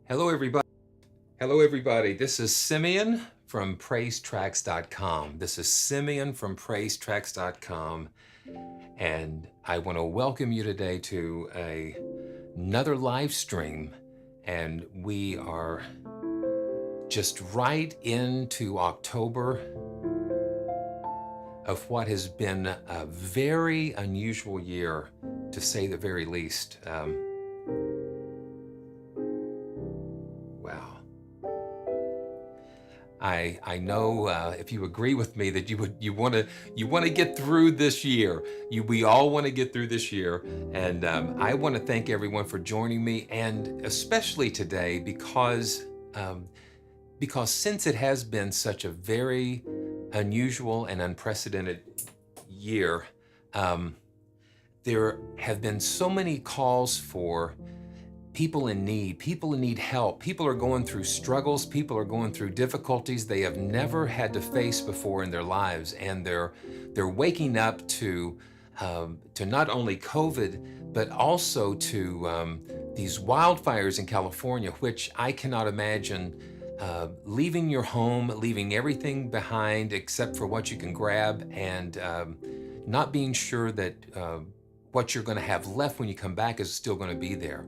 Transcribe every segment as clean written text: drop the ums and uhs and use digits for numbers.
Hello, everybody. Hello, everybody. This is Simeon from PraiseTracks.com. This is Simeon from PraiseTracks.com, and I want to welcome you today to another live stream. And we are just right into October of what has been a very unusual year, to say the very least. Wow. I know if you agree with me that you want to get through this year. We all want to get through this year, and I want to thank everyone for joining me, and especially today because since it has been such a very unusual and unprecedented year, there have been so many calls for people in need help. People are going through struggles, people are going through difficulties they have never had to face before in their lives, and they're waking up to not only COVID, but also to these wildfires in California, which I cannot imagine leaving your home, leaving everything behind except for what you can grab, and not being sure that what you're going to have left when you come back is still going to be there.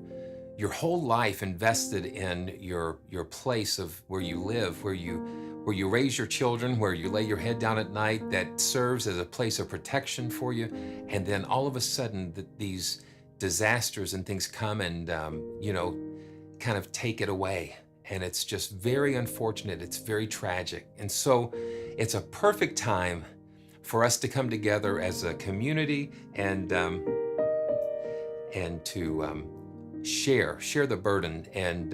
Your whole life invested in your place of where you live, where you raise your children, where you lay your head down at night, that serves as a place of protection for you. And then all of a sudden these disasters and things come and kind of take it away. And it's just very unfortunate. It's very tragic. And so it's a perfect time for us to come together as a community and to share the burden, and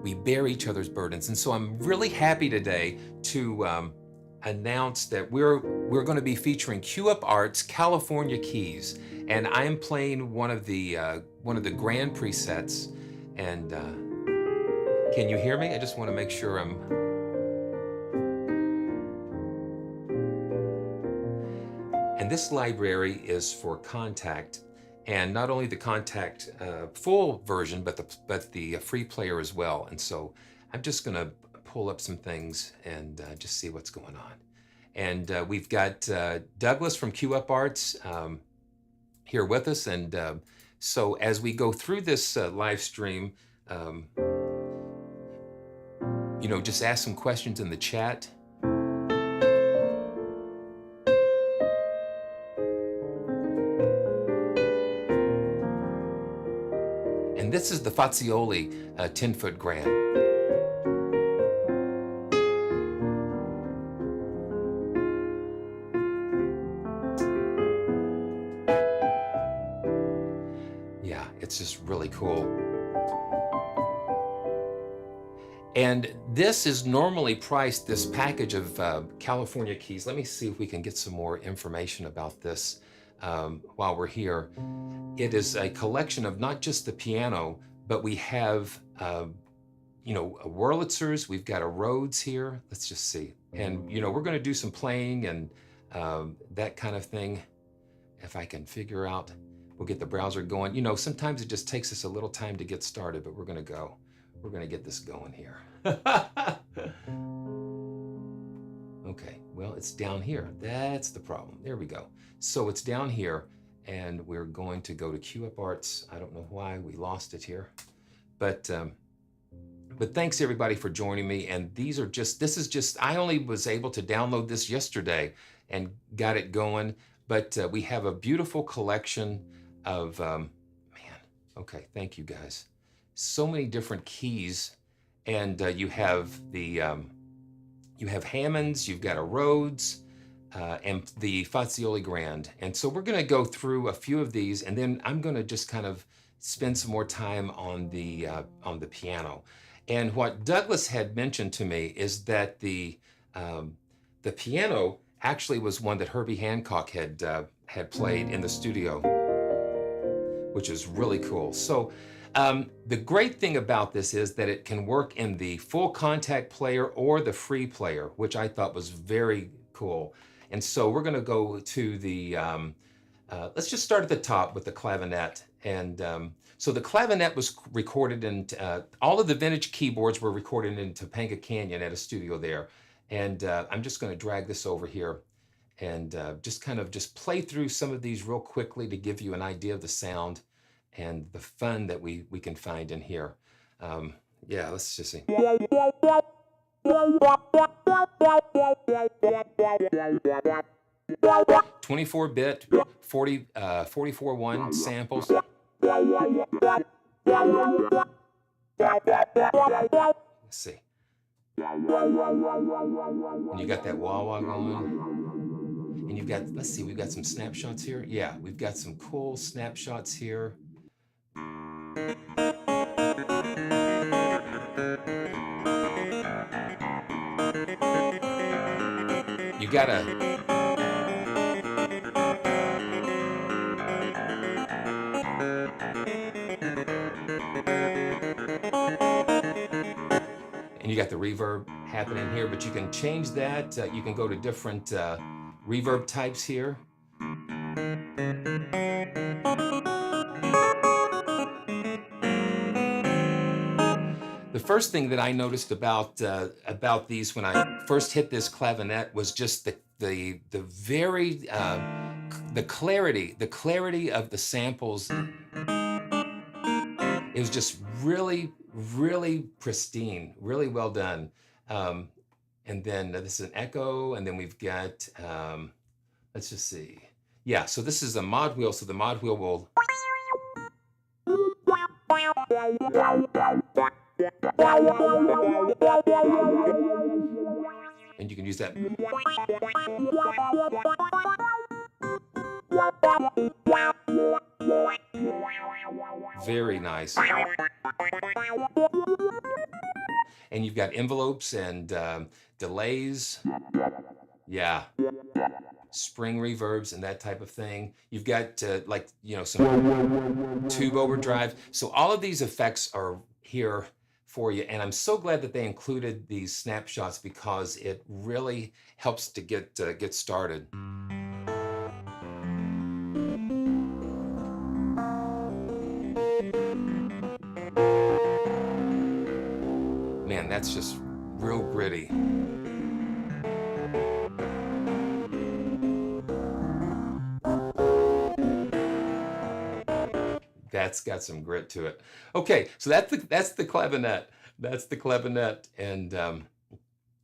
we bear each other's burdens. And so I'm really happy today to announce that we're going to be featuring Q Up Art's California Keys, and I am playing one of the grand presets. And can you hear me? I just want to make sure And this library is for Kontakt. And not only the Kontakt full version, but the free player as well. And so I'm just going to pull up some things and just see what's going on. And we've got Douglas from Q Up Arts here with us. And so as we go through this live stream, just ask some questions in the chat. And this is the Fazioli 10-foot grand. Yeah, it's just really cool. And this is normally priced, this package of California keys. Let me see if we can get some more information about this while we're here. It is a collection of not just the piano, but we have, Wurlitzers. We've got a Rhodes here. Let's just see. And, we're going to do some playing and that kind of thing. If I can figure out, we'll get the browser going. Sometimes it just takes us a little time to get started, but we're going to go. We're going to get this going here. Okay, well, it's down here. That's the problem. There we go. So it's down here. And we're going to go to Q Up Arts. I don't know why we lost it here, but thanks everybody for joining me. And this is just, I only was able to download this yesterday and got it going, but we have a beautiful collection of, okay, thank you guys. So many different keys, and you have Hammonds, you've got a Rhodes, and the Fazioli Grand. And so we're going to go through a few of these, and then I'm going to just kind of spend some more time on the piano. And what Douglas had mentioned to me is that the piano actually was one that Herbie Hancock had played in the studio, which is really cool. So the great thing about this is that it can work in the full Kontakt player or the free player, which I thought was very cool. And so we're going to go to the, let's just start at the top with the clavinet. And So the clavinet was recorded in, all of the vintage keyboards were recorded in Topanga Canyon at a studio there. And I'm just going to drag this over here and just kind of just play through some of these real quickly to give you an idea of the sound and the fun that we can find in here. Yeah, let's just see. 24-bit, 44-1 samples. Let's see. And you got that wah-wah going. And you've got, let's see, we've got some snapshots here. Yeah, we've got some cool snapshots here. You gotta... And you got the reverb happening here, but you can change that. You can go to different reverb types here. The first thing that I noticed about these when I first hit this clavinet was just the very the clarity of the samples. It was just really, really pristine, really well done. And then this is an echo, and then we've got, let's just see. Yeah, so this is a mod wheel, so the mod wheel will... And you can use that. Very nice. And you've got envelopes and delays. Yeah. Spring reverbs and that type of thing. You've got like, you know, some tube overdrive. So all of these effects are here for you. And I'm so glad that they included these snapshots because it really helps to get started. Man, that's just real gritty. That's got some grit to it. Okay, so that's the clavinet. That's the clavinet. And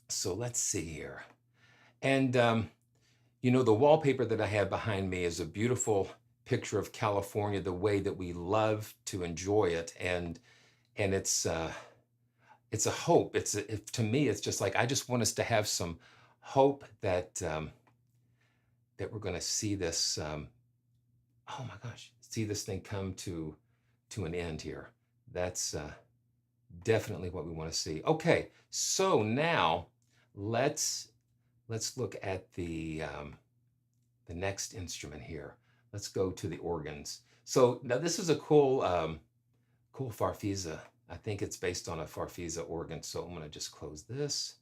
so let's see here. And you know, the wallpaper that I have behind me is a beautiful picture of California, the way that we love to enjoy it. And it's a hope. To me, it's just like, I just want us to have some hope that that we're going to see this. Oh my gosh, see this thing come to an end here. That's definitely what we want to see. Okay, so now let's look at the next instrument here. Let's go to the organs. So now this is a cool cool Farfisa. I think it's based on a Farfisa organ. So I'm going to just close this.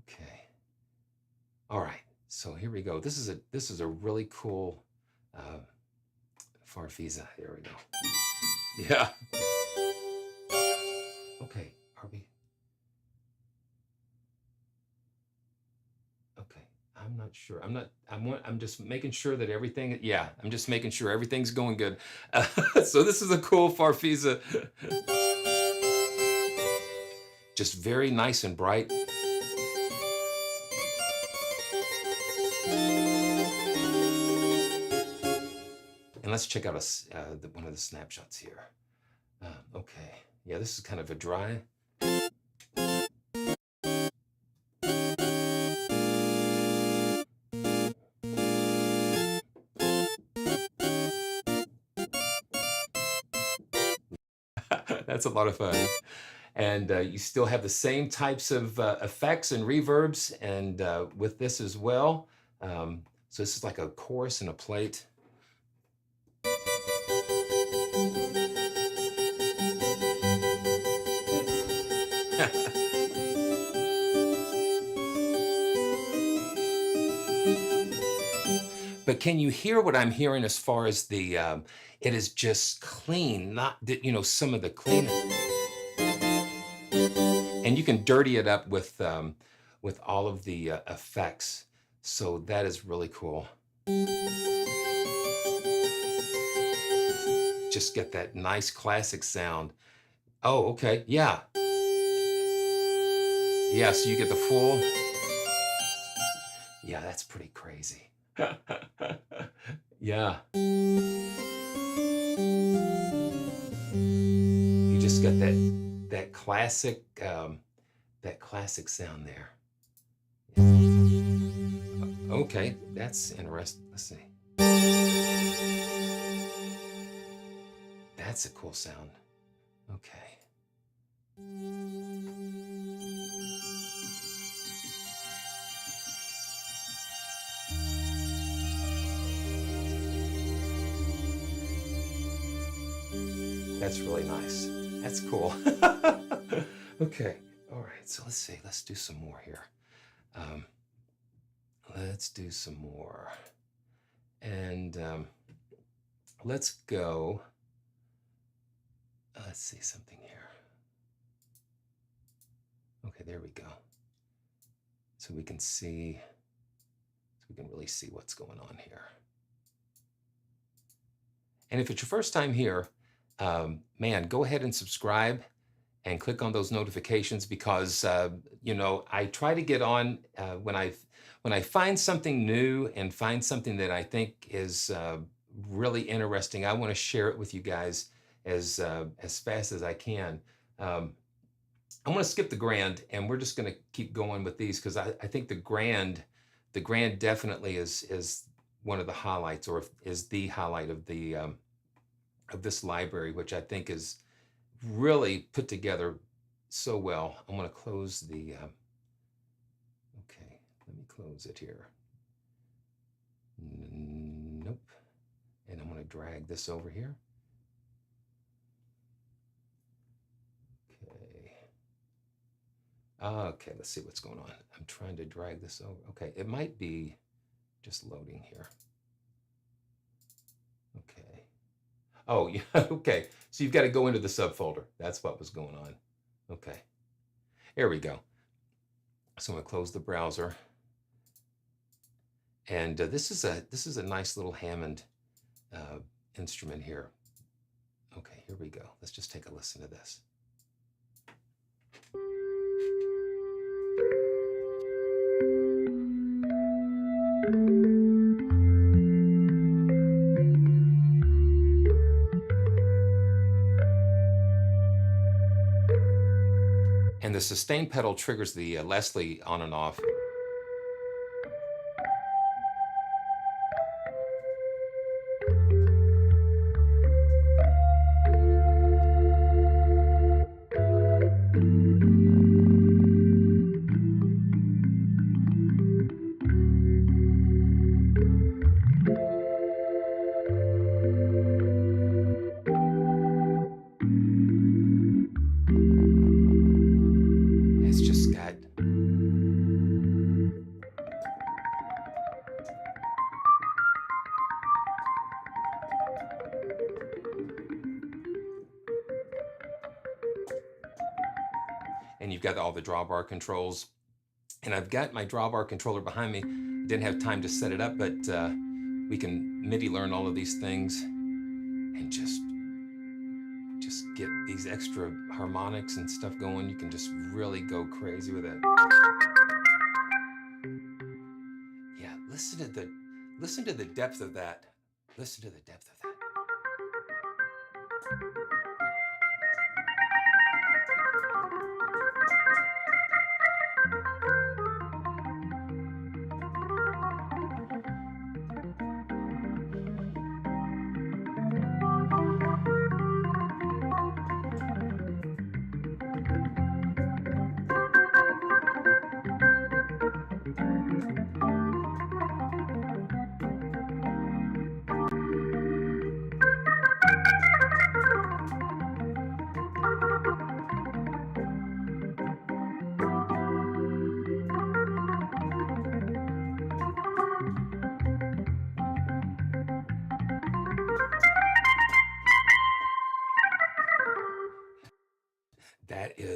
Okay. All right. So here we go. This is a really cool Farfisa. Here we go. Yeah. Okay. Are we? Okay. I'm not sure. I'm just making sure that everything. Yeah. I'm just making sure everything's going good. So this is a cool Farfisa. Just very nice and bright. And let's check out one of the snapshots here. Okay, yeah, this is kind of a dry. That's a lot of fun. And you still have the same types of effects and reverbs and with this as well. So this is like a chorus and a plate. But can you hear what I'm hearing as far as the, it is just clean, not, you know, some of the clean. And you can dirty it up with all of the effects. So that is really cool. Just get that nice classic sound. Oh, okay, yeah. Yeah, so you get the full. Yeah, that's pretty crazy. Yeah. You just got that classic sound there. Okay, that's interesting. Let's see. That's a cool sound. Okay. That's really nice. That's cool. Okay. All right. So let's see. Let's do some more here. Let's do some more. And let's go. Let's see something here. Okay, there we go. So we can see, so we can really see what's going on here. And if it's your first time here, man, go ahead and subscribe and click on those notifications, because you know, I try to get on when I find something new and find something that I think is really interesting. I want to share it with you guys as fast as I can. I'm going to skip the grand, and we're just going to keep going with these, because I think the grand definitely is one of the highlights, or is the highlight of the of this library, which I think is really put together so well. I'm going to close the. Okay, let me close it here. Nope. And I'm going to drag this over here. Okay, let's see what's going on. I'm trying to drag this over. Okay, it might be just loading here. Okay. Oh, yeah, okay. So you've got to go into the subfolder. That's what was going on. Okay. There we go. So I'm going to close the browser. And this is a nice little Hammond instrument here. Okay, here we go. Let's just take a listen to this. And the sustain pedal triggers the Leslie on and off. It's just got and you've got all the drawbar controls. And I've got my drawbar controller behind me. Didn't have time to set it up, but we can MIDI learn all of these things and just get these extra harmonics and stuff going. You can just really go crazy with it. Yeah, listen to the depth of that. Listen to the depth of that.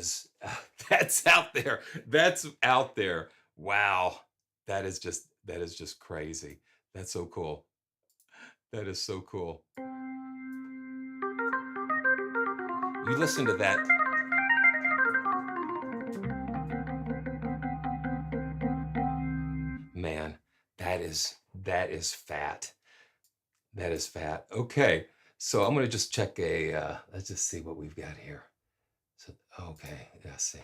is, that's out there. That's out there. Wow. That is just crazy. That's so cool. That is so cool. You listen to that. Man, that is fat. That is fat. Okay. So I'm going to just check let's just see what we've got here. So, okay, let's see.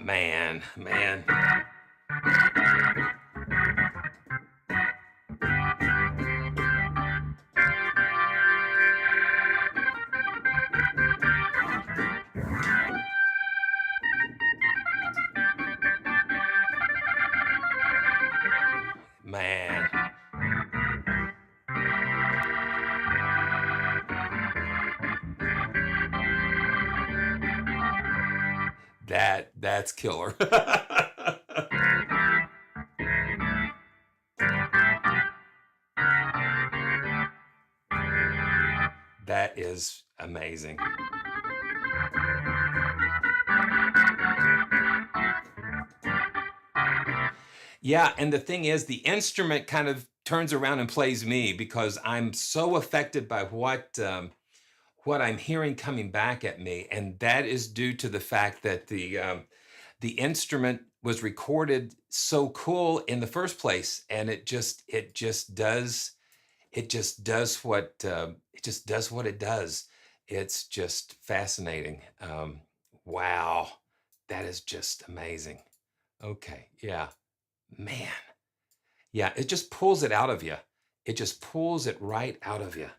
Man, man. Man. That's killer. That is amazing. Yeah, and the thing is, the instrument kind of turns around and plays me because I'm so affected by what I'm hearing coming back at me, and that is due to the fact that the instrument was recorded so cool in the first place, and it just does what it does. It's just fascinating. Wow, that is just amazing. Okay, yeah, man, yeah, it just pulls it out of you. It just pulls it right out of you.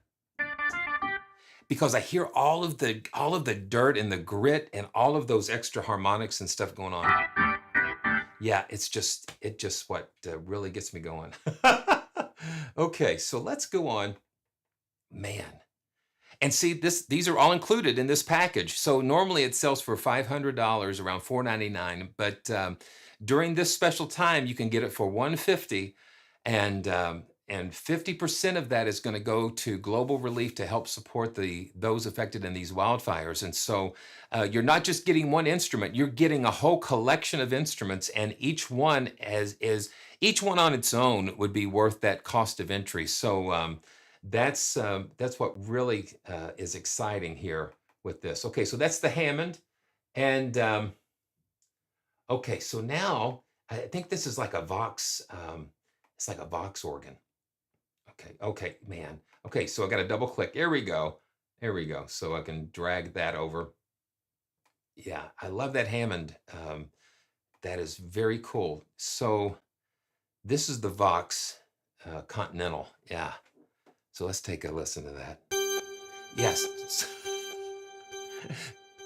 Because I hear all of the dirt and the grit and all of those extra harmonics and stuff going on. Yeah, it just what really gets me going. Okay, so let's go on. Man. And see, these are all included in this package. So normally it sells for $500, around $499, but during this special time, you can get it for $150, and 50% of that is going to go to global relief to help support those affected in these wildfires. And so you're not just getting one instrument, you're getting a whole collection of instruments, and each one each one on its own would be worth that cost of entry. So that's what really is exciting here with this. Okay, so that's the Hammond. And okay, so now I think this is like a Vox, it's like a Vox organ. Okay, man. Okay, so I got to double click. There we go. There we go. So I can drag that over. Yeah, I love that Hammond. That is very cool. So this is the Vox Continental. Yeah. So let's take a listen to that. Yes.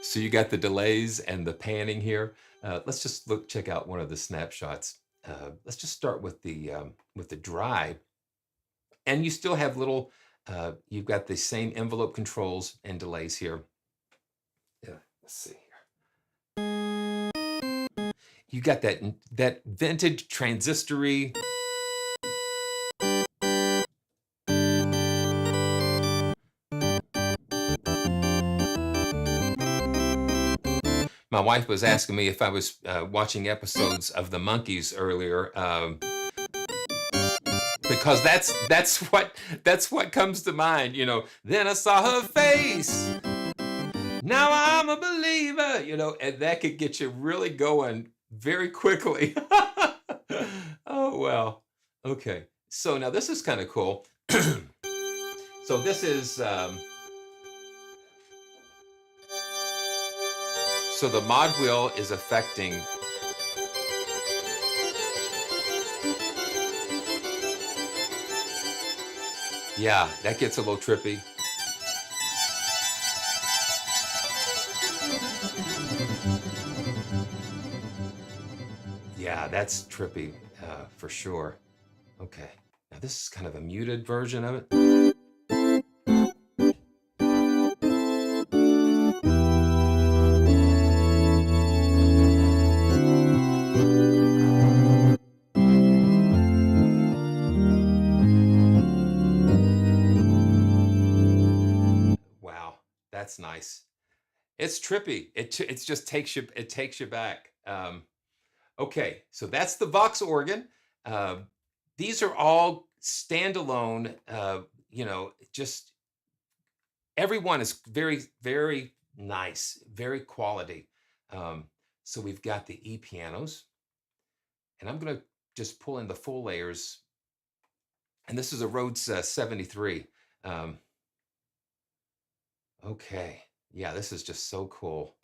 So you got the delays and the panning here. Let's just check out one of the snapshots. Let's just start with the dry. And you still have little, you've got the same envelope controls and delays here. Yeah, let's see here. You got that vintage transistory. My wife was asking me if I was watching episodes of The Monkees earlier. Because that's what comes to mind, you know. Then I saw her face. Now I'm a believer, you know, and that could get you really going very quickly. Oh well. Okay. So now this is kind of cool. So this is so the mod wheel is affecting. Yeah, that gets a little trippy. That's trippy for sure. Okay, now this is kind of a muted version of it. Wow, that's nice. It's trippy. It just takes you back. Okay, so that's the Vox organ. These are all standalone. You know, just everyone is very, very nice, very quality. So we've got the E pianos, and I'm gonna just pull in the full layers. And this is a Rhodes 73. Okay, yeah, this is just so cool.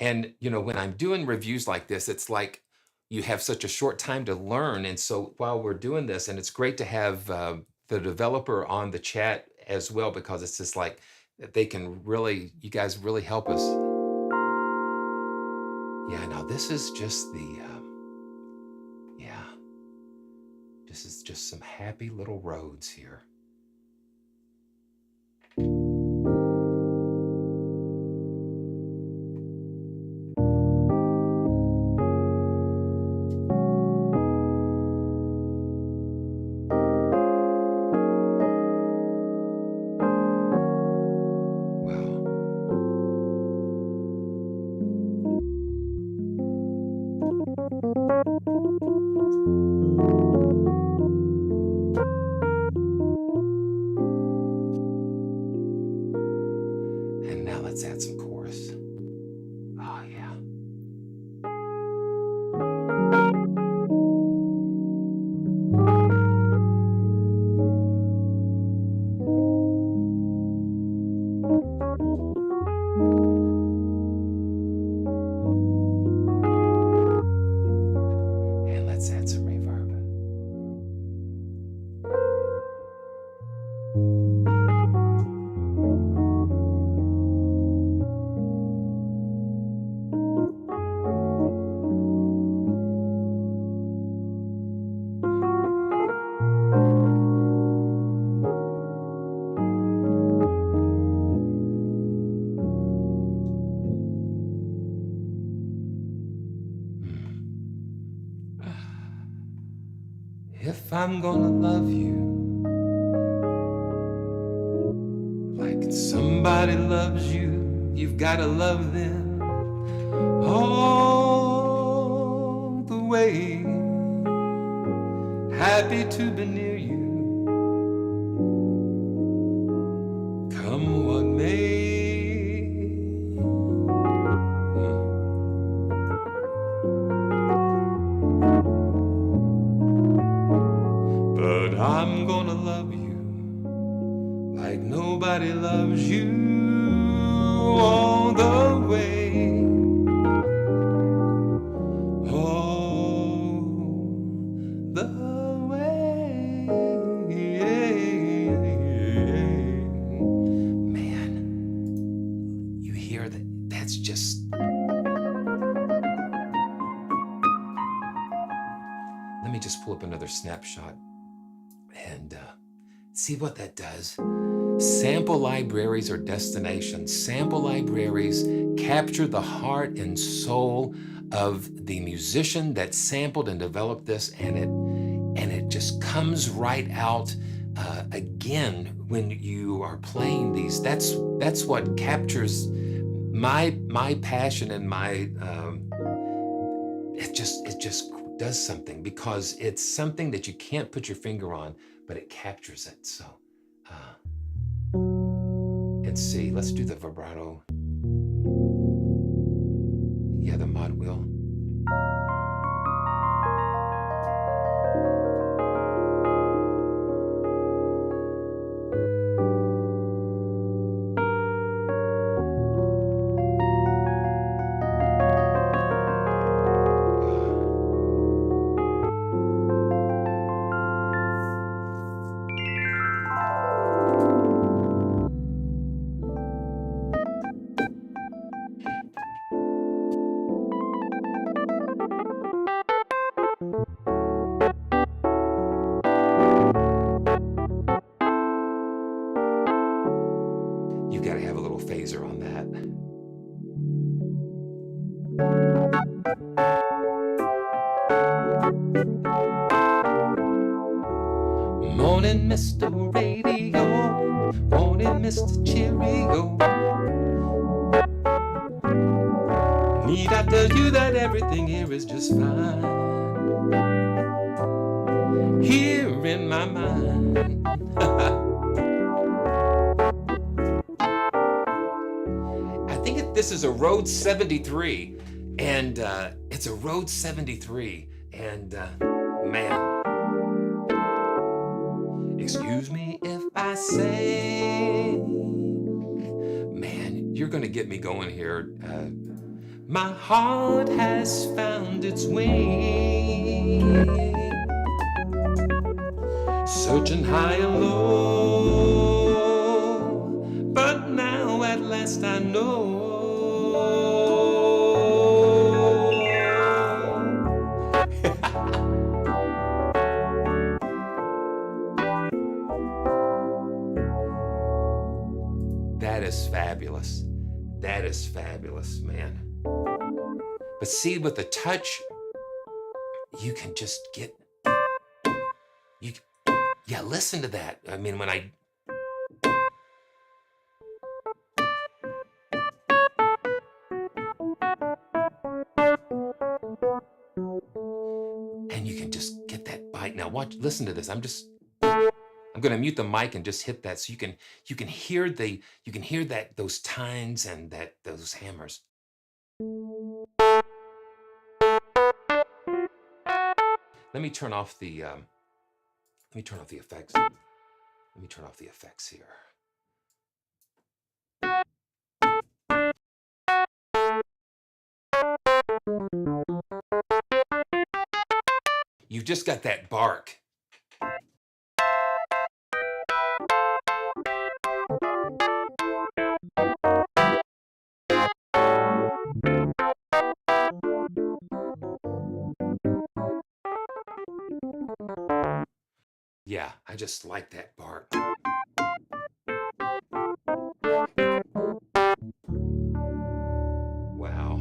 And, you know, when I'm doing reviews like this, it's like you have such a short time to learn. And so while we're doing this, and it's great to have the developer on the chat as well, because it's just like they can really, you guys really help us. Yeah, now this is just the, yeah, this is just some happy little roads here. And now let's add some chorus. Oh, yeah. And let's add some reverb. If I'm gonna love you like somebody loves you, you've gotta love them all the way. Happy to be near you, come what may. But I'm gonna love you like nobody loves you all the way. All the way. Man, you hear that? That's just... Let me just pull up another snapshot and see what that does. Sample libraries are destinations. Sample libraries capture the heart and soul of the musician that sampled and developed this, and it just comes right out again when you are playing these. That's what captures my passion and my it just does something, because it's something that you can't put your finger on, but it captures it. So let's see, let's do the vibrato. Yeah, the mod wheel. Morning, Mr. Radio. Morning, Mr. Cheerio. Need I tell you that everything here is just fine? Here in my mind. I think this is a Rhodes 73, and it's a Rhodes 73, and man, excuse me if I say, man, you're gonna get me going here. My heart has found its way, searching high and low, but now at last I know. That is fabulous. That is fabulous, man. But see, with the touch, you can just get, yeah, listen to that. I mean, when and you can just get that bite. Now watch, listen to this. I'm gonna mute the mic and just hit that so you can hear those tines and those hammers. Let me turn off the effects. Let me turn off the effects here. You've just got that bark. Yeah, I just like that bark. Wow.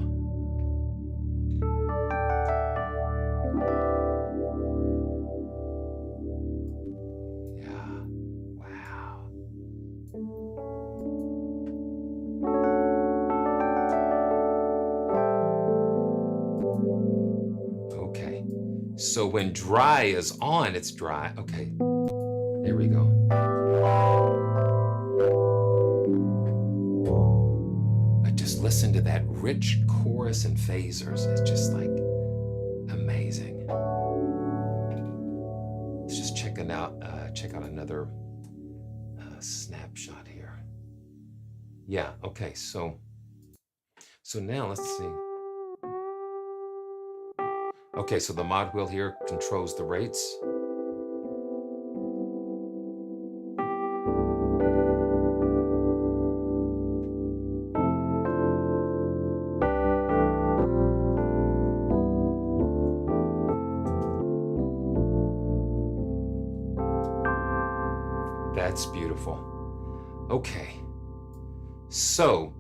Yeah, wow. Okay, so when dry is on, it's dry. Okay, there we go. But just listen to that rich chorus and phasers. It's just like amazing. Let's just check out another snapshot here. Yeah, okay, so now let's see. Okay, so the mod wheel here controls the rates. That's beautiful. Okay, so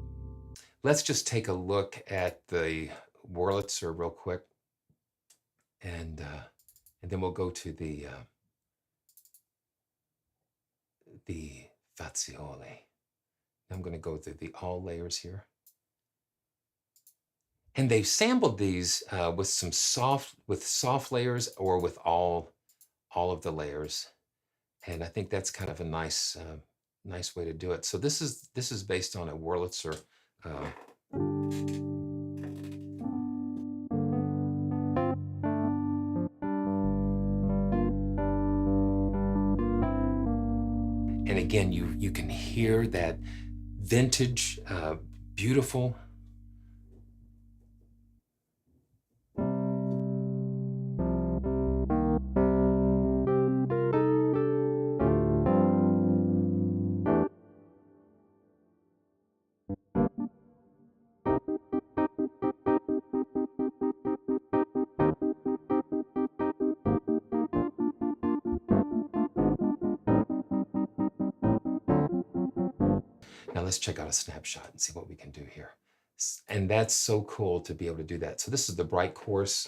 let's just take a look at the Wurlitzer real quick, and then we'll go to the Fazioli. I'm going to go to the all layers here, and they've sampled these with some soft layers or with all of the layers. And I think that's kind of a nice way to do it. So this is based on a Wurlitzer. And again, you can hear that vintage, beautiful. Now let's check out a snapshot and see what we can do here. And that's so cool to be able to do that. So this is the bright chorus.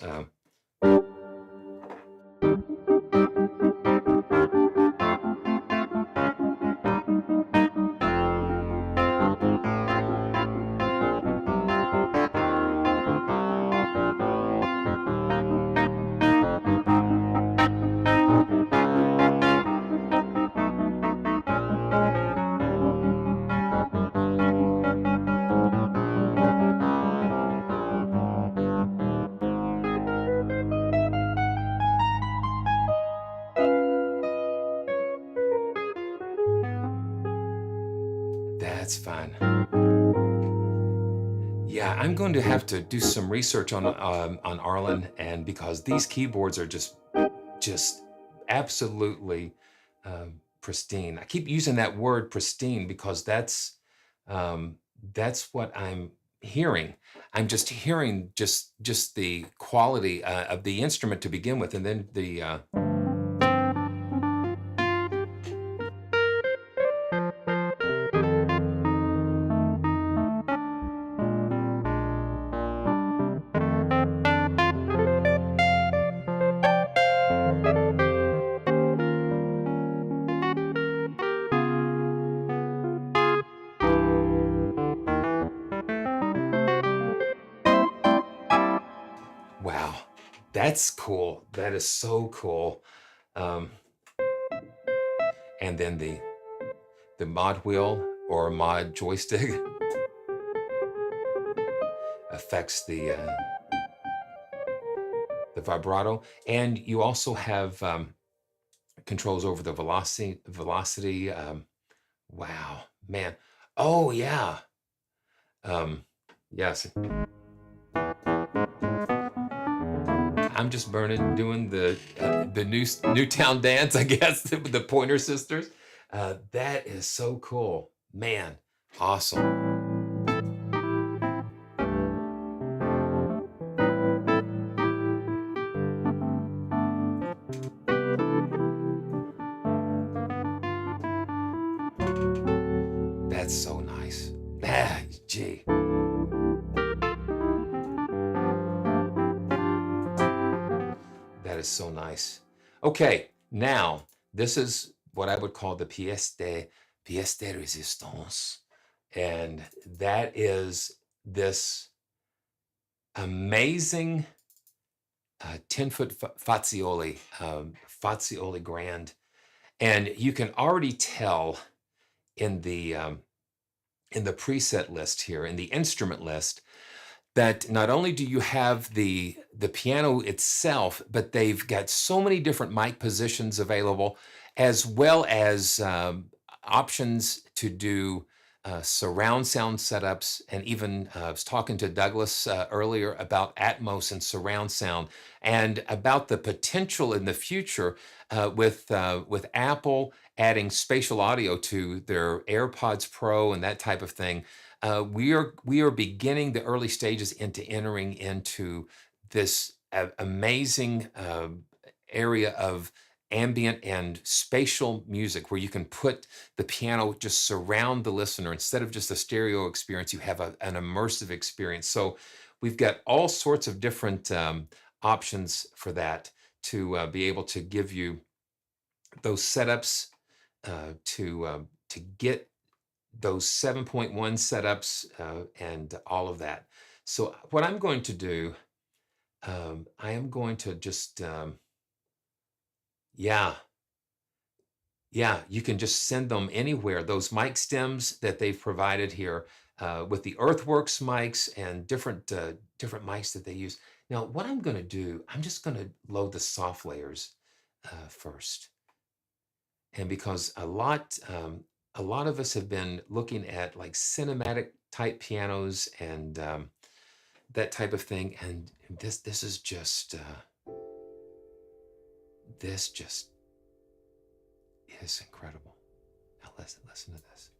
That's fun. Yeah, I'm going to have to do some research on Arlen, and because these keyboards are just absolutely pristine. I keep using that word pristine because that's what I'm hearing. I'm just hearing just the quality of the instrument to begin with, and then the wow, that's cool. That is so cool. And then the mod wheel or mod joystick affects the vibrato, and you also have controls over the velocity. Wow, man. Oh yeah. Yes. I'm just doing the Newtown dance, I guess, with the Pointer Sisters. That is so cool, man. Awesome. That's so nice. Ah, gee. That is so nice. Okay, now this is what I would call the pièce de résistance. And that is this amazing 10-foot Fazioli, Fazioli Grand. And you can already tell in the preset list here, in the instrument list, that not only do you have the piano itself, but they've got so many different mic positions available, as well as options to do surround sound setups. And even I was talking to Douglas earlier about Atmos and surround sound, and about the potential in the future with Apple adding spatial audio to their AirPods Pro and that type of thing. We are beginning the early stages into entering into this amazing area of ambient and spatial music, where you can put the piano, just surround the listener. Instead of just a stereo experience, you have an immersive experience. So we've got all sorts of different options for that, to be able to give you those setups, to get those 7.1 setups and all of that. So what I'm going to do, I am going to just, yeah, you can just send them anywhere. Those mic stems that they've provided here with the Earthworks mics and different mics that they use. Now, what I'm going to do, I'm just going to load the soft layers first. And because a lot of us have been looking at like cinematic type pianos and that type of thing, and this is just this just is incredible. Now listen to this.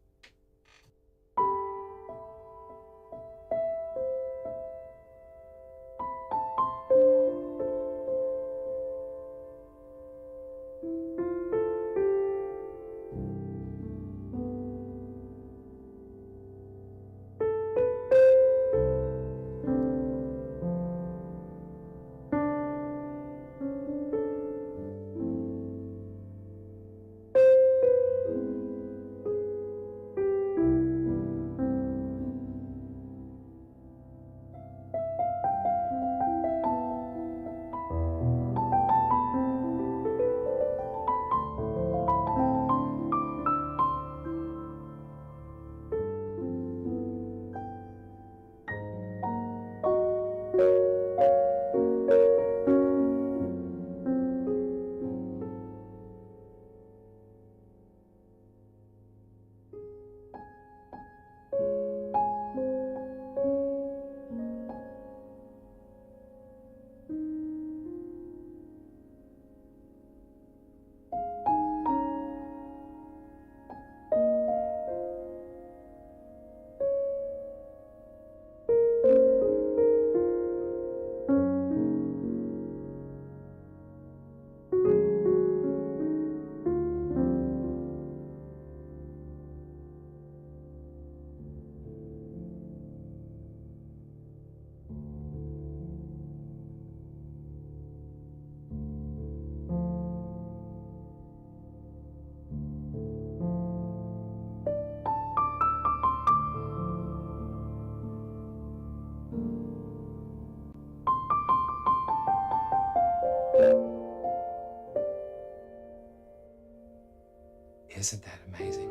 Isn't that amazing?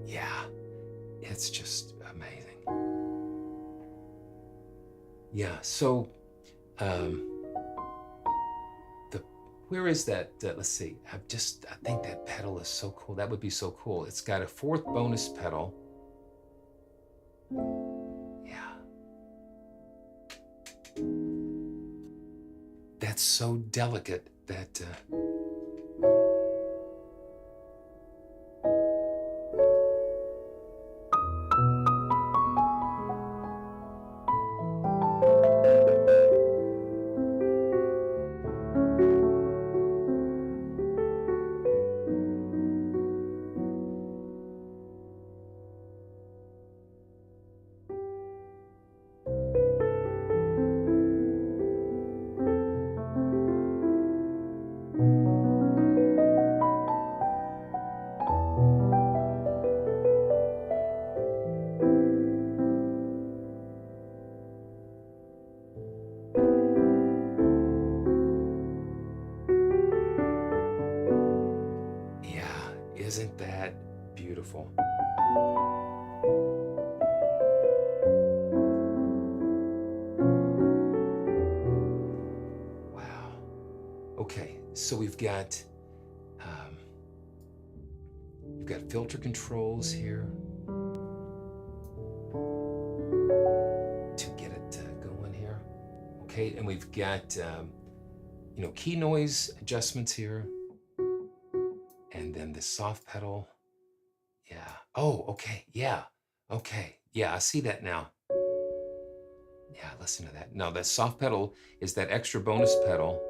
Yeah, it's just amazing. Yeah, so where is that? Let's see. I think that pedal is so cool. That would be so cool. It's got a fourth bonus pedal. Yeah. That's so delicate that isn't that beautiful? Wow. Okay, so we've got you've got filter controls here to get it going here. Okay, and we've got key noise adjustments here. And then the soft pedal. Yeah. Oh, okay. Yeah. Okay. Yeah, I see that now. Yeah, listen to that. Now, that soft pedal is that extra bonus pedal.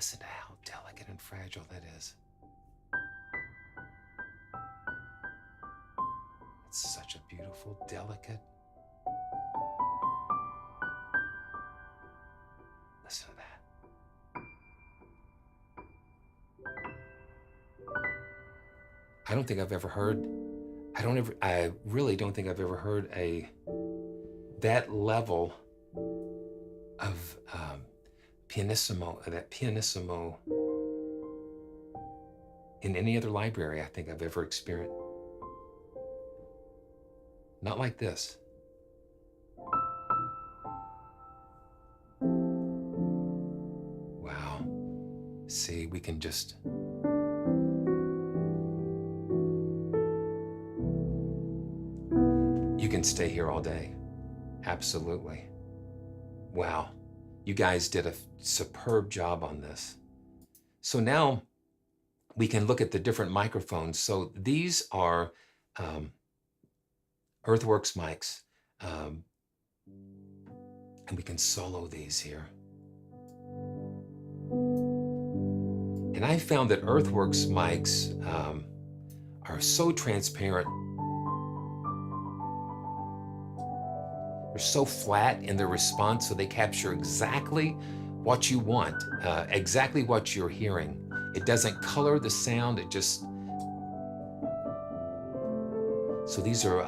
Listen to how delicate and fragile that is. It's such a beautiful, delicate. Listen to that. I don't think I've ever heard, I really don't think I've ever heard that level of pianissimo in any other library I think I've ever experienced. Not like this. Wow. See, we can just... You can stay here all day. Absolutely. Wow. You guys did a superb job on this. So now we can look at the different microphones. So these are Earthworks mics. And we can solo these here. And I found that Earthworks mics are so transparent. They're so flat in their response, so they capture exactly what you want, exactly what you're hearing. It doesn't color the sound, it just... So these are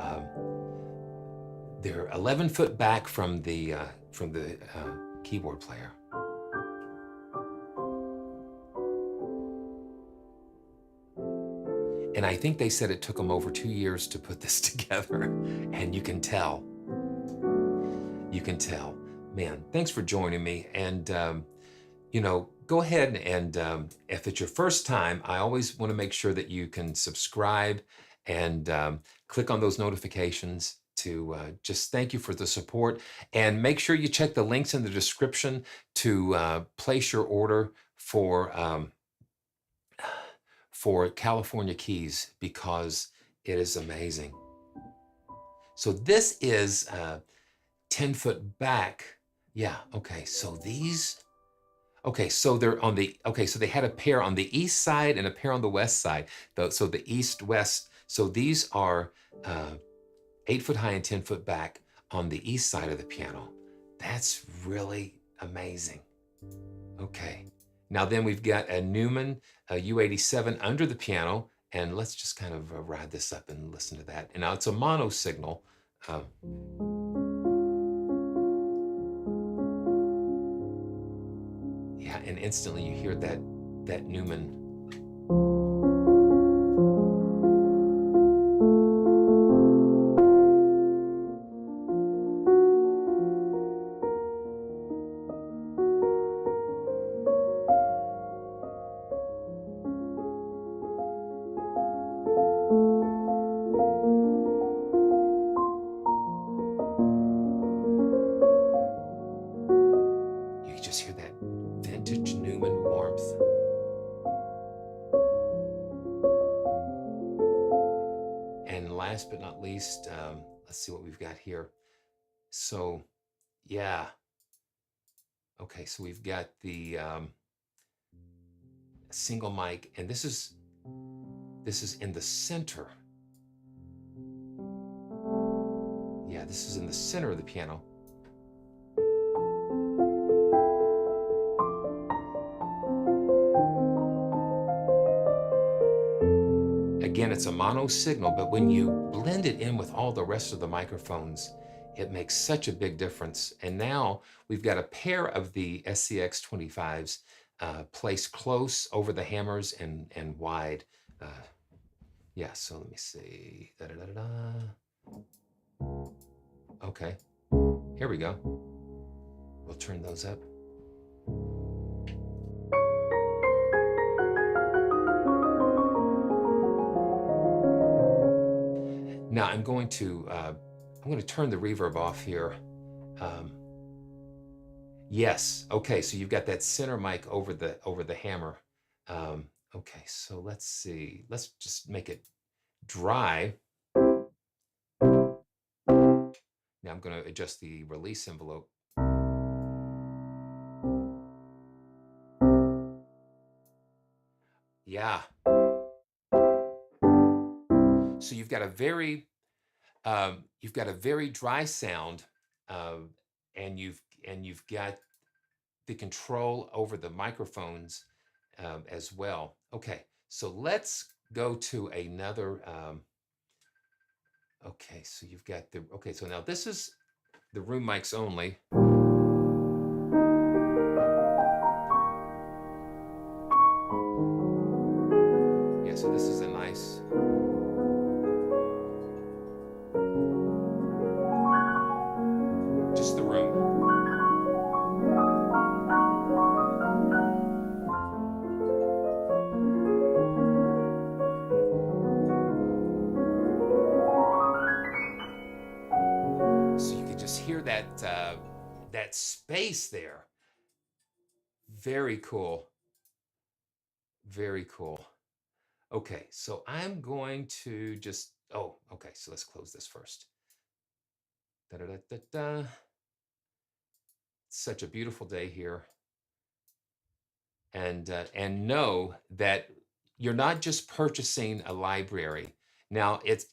they're 11 foot back from the keyboard player. And I think they said it took them over 2 years to put this together. And you can tell. You can tell. Man, thanks for joining me. And, you know, go ahead and if it's your first time, I always want to make sure that you can subscribe and click on those notifications to just thank you for the support. And make sure you check the links in the description to place your order for California keys, because it is amazing. So this is 10 foot back. Yeah, okay, so these, okay, so they're on the, okay, so they had a pair on the east side and a pair on the west side. So the east-west, so these are 8 foot high and 10 foot back on the east side of the piano. That's really amazing. Okay. Now then we've got a Neumann U87 under the piano, and let's just kind of ride this up and listen to that. And now it's a mono signal. Yeah, and instantly you hear that Neumann. Just hear that vintage Neumann warmth. And last but not least, let's see what we've got here. So, yeah. Okay, so we've got the single mic, and this is in the center. Yeah, this is in the center of the piano. Again, it's a mono signal, but when you blend it in with all the rest of the microphones, it makes such a big difference. And now we've got a pair of the SCX 25s placed close over the hammers and wide. Yeah, so let me see. Da, da, da, da, da. Okay, here we go. We'll turn those up. Now I'm going to turn the reverb off here. Yes, okay, so you've got that center mic over the hammer. Okay, so let's see. Let's just make it dry. Now I'm going to adjust the release envelope. Yeah. So you've got a very dry sound, and you've got the control over the microphones as well. Okay, so let's go to another. Okay, so you've got the. Okay, so now this is the room mics only. Yeah, so this is a nice. Just the room. So you can just hear that space there. Very cool. Very cool. Okay, so I'm going to just, oh, okay, so let's close this first. Da, da, da, da, da. Such a beautiful day here. And know that you're not just purchasing a library. Now it's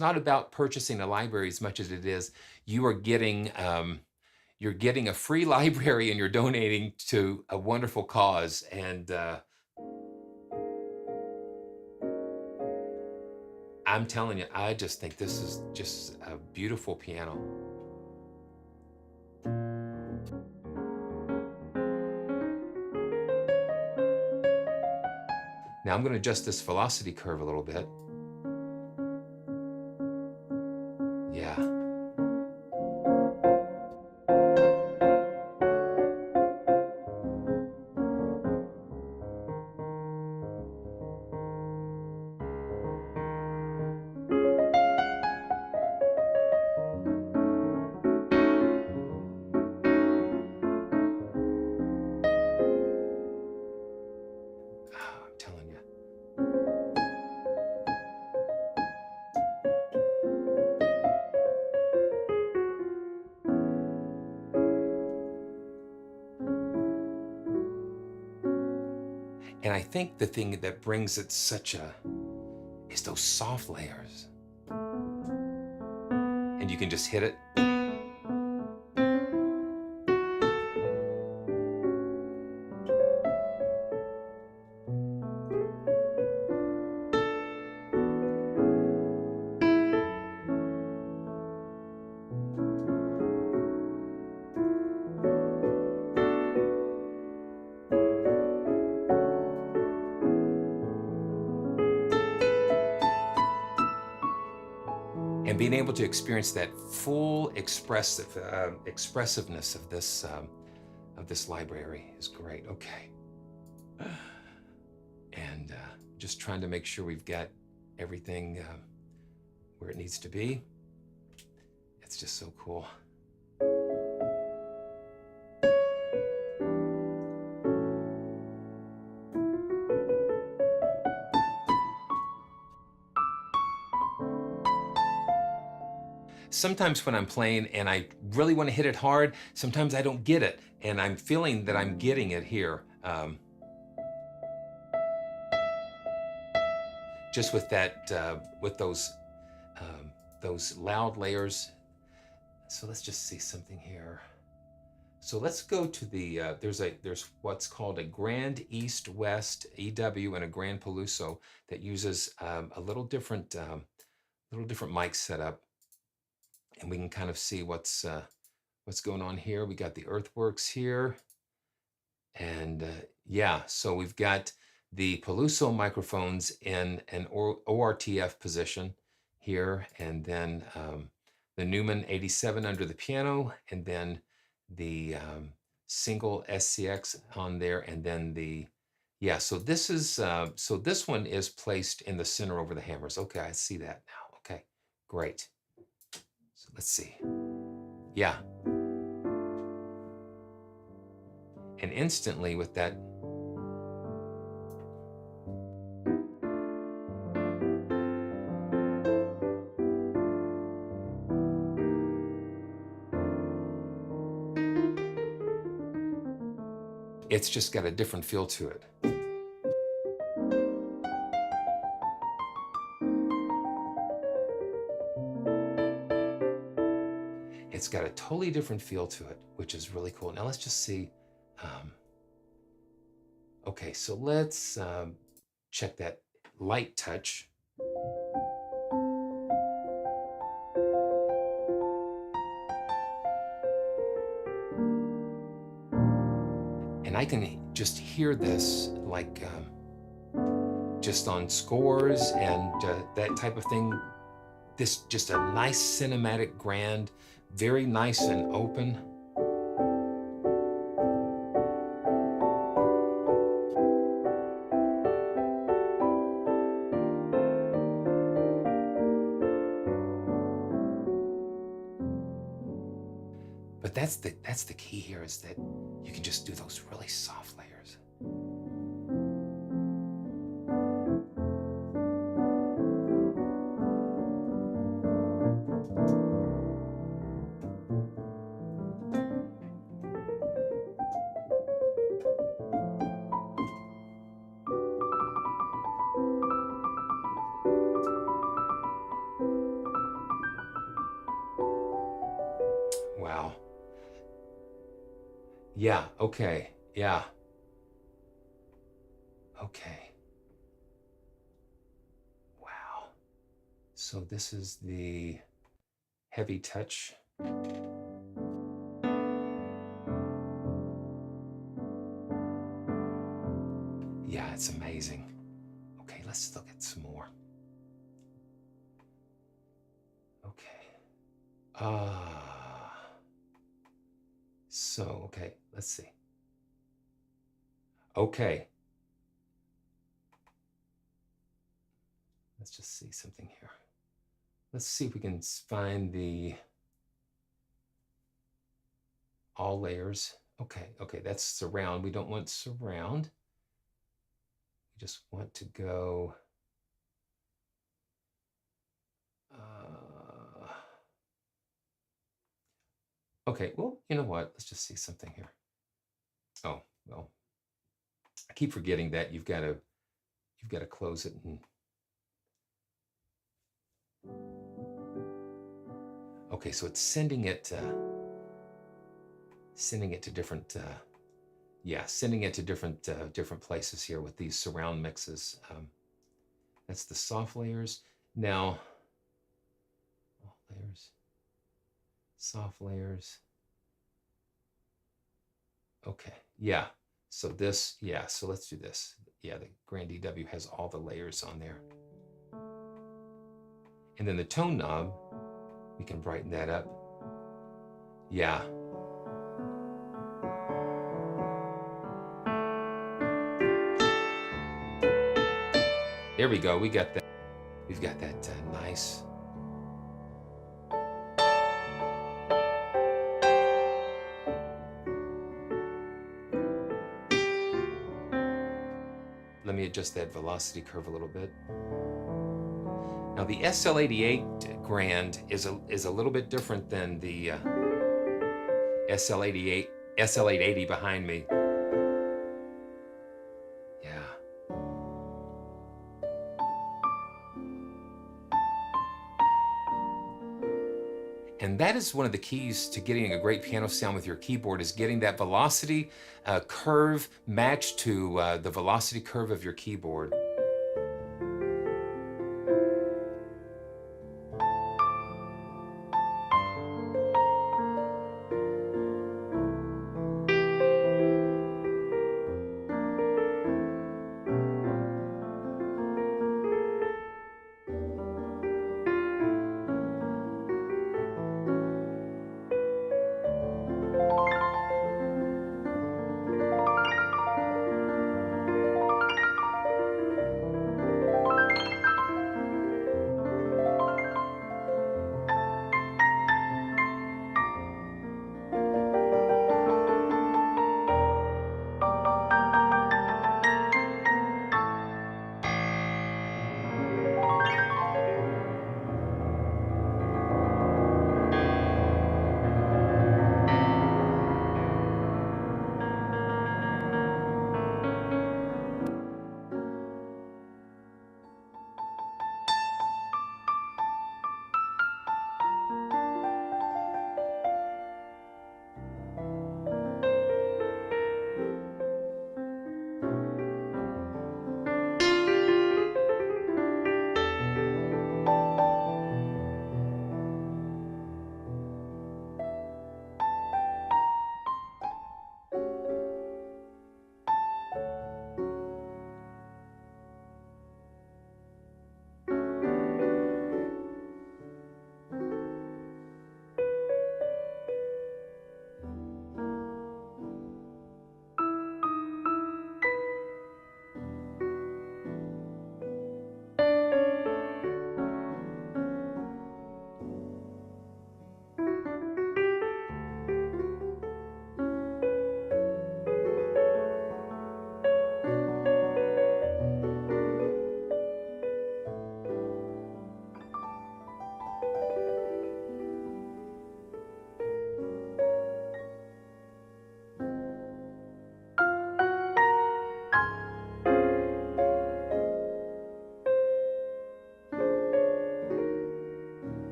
not about purchasing a library as much as it is you're getting a free library, and you're donating to a wonderful cause. And I'm telling you, I just think this is just a beautiful piano. Now I'm going to adjust this velocity curve a little bit. Yeah. I'm telling you. And I think the thing that brings it is those soft layers. And you can just hit it. And being able to experience that full expressiveness of this library is great. Okay, and just trying to make sure we've got everything where it needs to be. It's just so cool. Sometimes when I'm playing and I really want to hit it hard, sometimes I don't get it, and I'm feeling that I'm getting it here. Just with that, with those loud layers. So let's just see something here. So let's go to the there's what's called a Grand East West EW and a Grand Peluso that uses a little different mic setup. And we can kind of see what's going on here. We got the earthworks here. And yeah, so we've got the Peluso microphones in an ORTF position here. And then the Neumann 87 under the piano. And then the single SCX on there. And then so this is, so this one is placed in the center over the hammers. Okay, I see that now. Okay, great. Let's see. Yeah. And instantly with that, it's just got a different feel to it. It's got a totally different feel to it, which is really cool. Now let's just see. Okay, so let's check that light touch. And I can just hear this like just on scores and that type of thing. This just a nice cinematic grand, very nice and open. But that's the key here, is that you can just do those really soft layers. Wow. Yeah, okay, yeah. Okay. Wow. So this is the heavy touch. Yeah, it's amazing. Okay, let's look at some more. Okay. So, okay, let's see. Okay. Let's just see something here. Let's see if we can find the all layers. Okay, that's surround. We don't want surround. We just want to go. Okay, well, you know what? Let's just see something here. Oh, well, I keep forgetting that you've got to close it and. Okay, so it's sending it to different, sending it to different places here with these surround mixes. That's the soft layers. Now, layers, soft layers. Okay, yeah. So this, yeah. So let's do this. Yeah, the Grand DW has all the layers on there, and then the tone knob, we can brighten that up. Yeah. There we go. We got that. We've got that nice. Let me adjust that velocity curve a little bit. Now the SL88 Grand is a little bit different than the SL880 behind me. And that is one of the keys to getting a great piano sound with your keyboard, is getting that velocity curve matched to the velocity curve of your keyboard.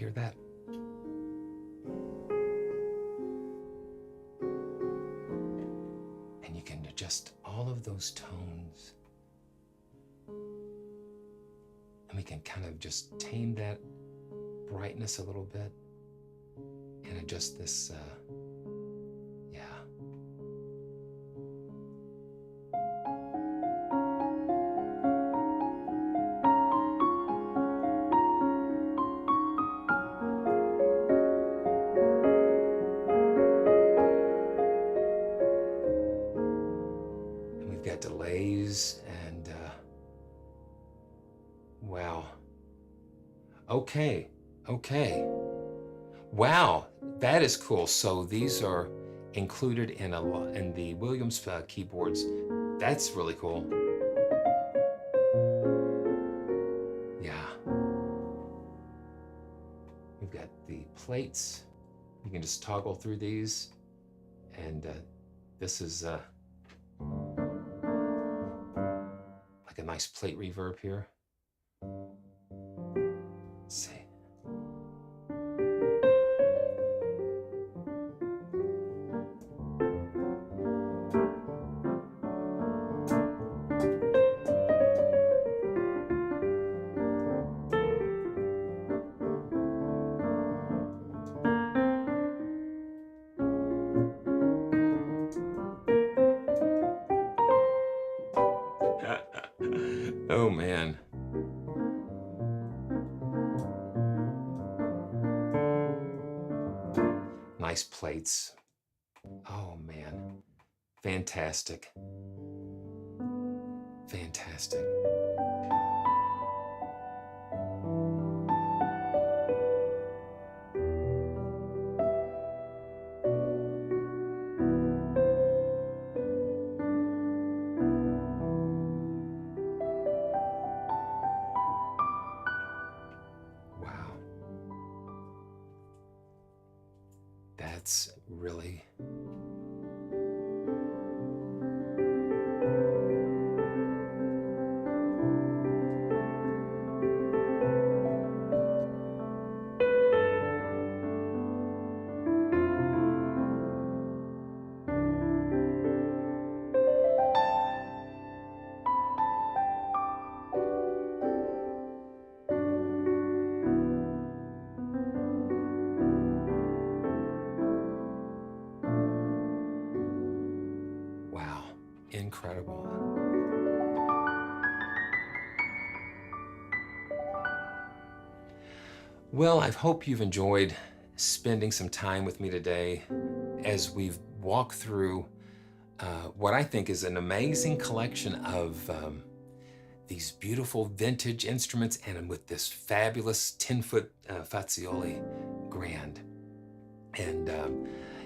hear that? And you can adjust all of those tones. And we can kind of just tame that brightness a little bit and adjust this, yeah. And we've got delays and, wow. Okay. Wow, that is cool. So these are included in the Williams keyboards. That's really cool. Yeah. We've got the plates. You can just toggle through these. And this is like a nice plate reverb here. Let's see. Oh man. Nice plates. Oh man. Fantastic. Fantastic. Wow. That's really incredible. Well, I hope you've enjoyed spending some time with me today as we've walked through what I think is an amazing collection of these beautiful vintage instruments and with this fabulous 10-foot Fazioli Grand.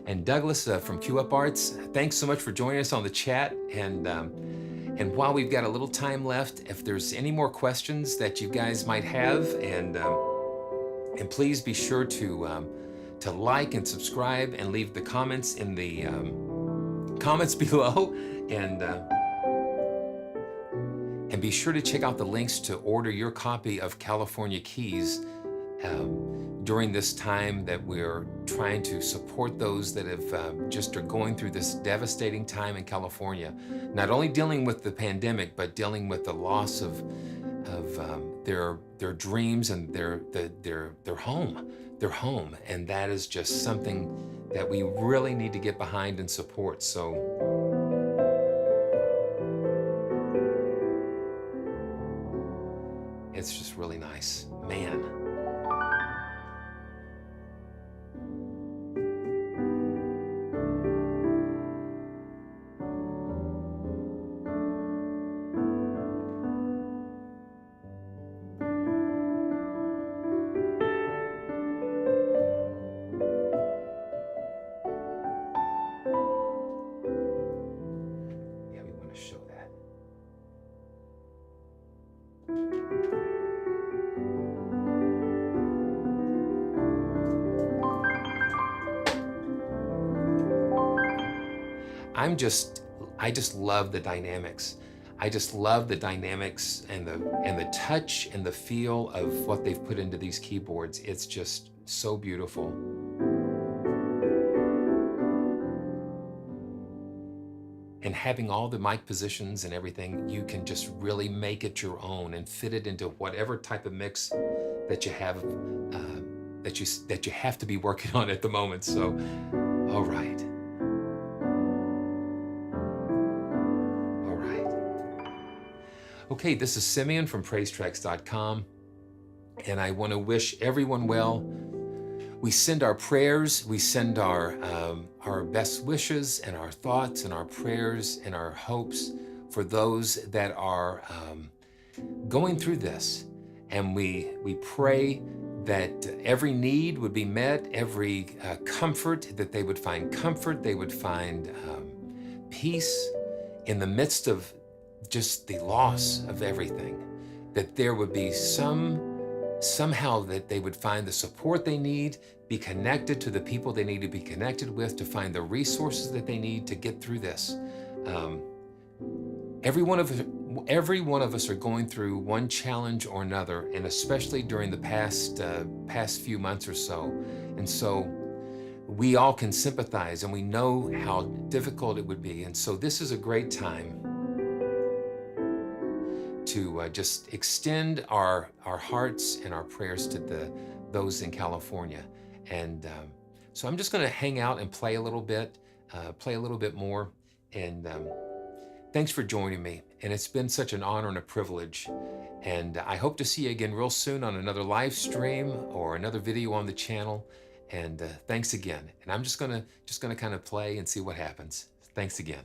And Douglas from Q Up Arts, thanks so much for joining us on the chat. And while we've got a little time left, if there's any more questions that you guys might have, and please be sure to like and subscribe and leave the comments in the comments below, and be sure to check out the links to order your copy of California Keys during this time that we're trying to support those that have just are going through this devastating time in California, not only dealing with the pandemic, but dealing with the loss of their dreams and their home, and that is just something that we really need to get behind and support. So it's just really nice, man. I just love the dynamics. I just love the dynamics and the touch and the feel of what they've put into these keyboards. It's just So beautiful. And having all the mic positions and everything, you can just really make it your own and fit it into whatever type of mix that you have, that you have to be working on at the moment. So, all right. All right. Okay, this is Simeon from PraiseTracks.com, and I want to wish everyone well. We send our prayers, we send our best wishes and our thoughts and our prayers and our hopes for those that are going through this. And we pray that every need would be met, every comfort, that they would find comfort, they would find peace in the midst of just the loss of everything, that there would be somehow that they would find the support they need, be connected to the people they need to be connected with, to find the resources that they need to get through this. Every one of us are going through one challenge or another, and especially during the past few months or so. And so we all can sympathize, and we know how difficult it would be. And so this is a great time to just extend our hearts and our prayers to those in California. And so I'm just going to hang out and play a little bit more. And thanks for joining me. And it's been such an honor and a privilege. And I hope to see you again real soon on another live stream or another video on the channel. And thanks again. And I'm just gonna kind of play and see what happens. Thanks again.